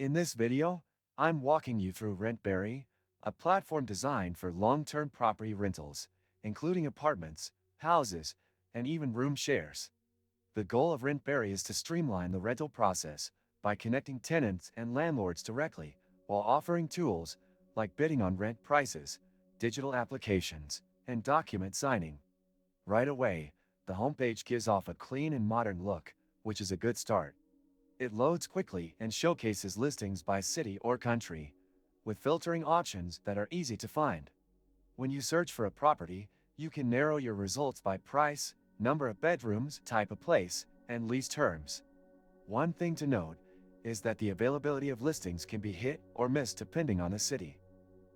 In this video, I'm walking you through Rentberry, a platform designed for long-term property rentals, including apartments, houses, and even room shares. The goal of Rentberry is to streamline the rental process by connecting tenants and landlords directly, while offering tools like bidding on rent prices, digital applications, and document signing. Right away, the homepage gives off a clean and modern look, which is a good start. It loads quickly and showcases listings by city or country, with filtering options that are easy to find. When you search for a property, you can narrow your results by price, number of bedrooms, type of place, and lease terms. One thing to note is that the availability of listings can be hit or missed depending on the city.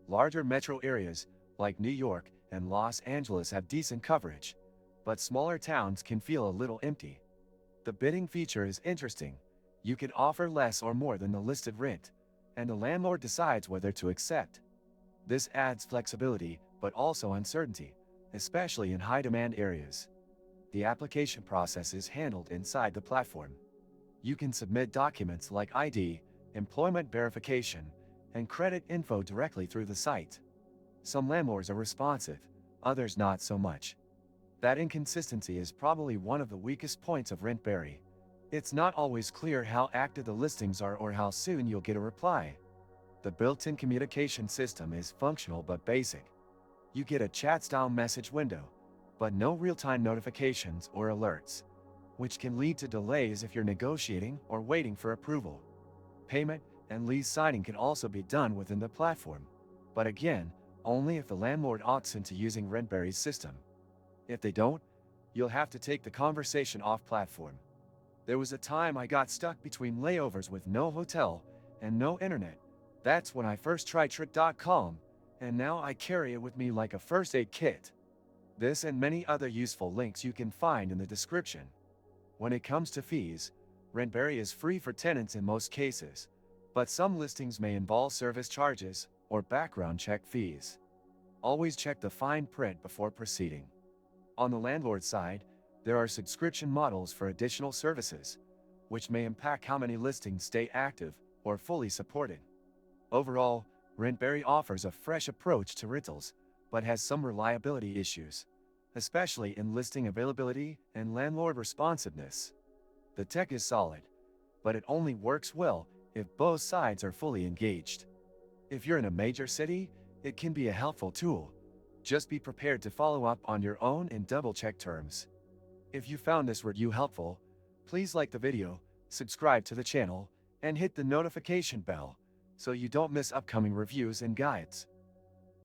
Larger metro areas like New York and Los Angeles have decent coverage, but smaller towns can feel a little empty. The bidding feature is interesting. You can offer less or more than the listed rent, and the landlord decides whether to accept. This adds flexibility, but also uncertainty, especially in high-demand areas. The application process is handled inside the platform. You can submit documents like ID, employment verification, and credit info directly through the site. Some landlords are responsive, others not so much. That inconsistency is probably one of the weakest points of Rentberry. It's not always clear how active the listings are or how soon you'll get a reply. The built-in communication system is functional but basic. You get a chat-style message window, but no real-time notifications or alerts, which can lead to delays if you're negotiating or waiting for approval. Payment and lease signing can also be done within the platform, but again, only if the landlord opts into using Rentberry's system. If they don't, you'll have to take the conversation off platform. There was a time I got stuck between layovers with no hotel and no internet. That's when I first tried Trick.com, and now I carry it with me like a first aid kit. This and many other useful links you can find in the description. When it comes to fees, Rentberry is free for tenants in most cases, but some listings may involve service charges or background check fees. Always check the fine print before proceeding. On the landlord side, there are subscription models for additional services, which may impact how many listings stay active or fully supported. Overall, Rentberry offers a fresh approach to rentals, but has some reliability issues, especially in listing availability and landlord responsiveness. The tech is solid, but it only works well if both sides are fully engaged. If you're in a major city, it can be a helpful tool. Just be prepared to follow up on your own and double-check terms. If you found this review helpful, please like the video, subscribe to the channel, and hit the notification bell so you don't miss upcoming reviews and guides.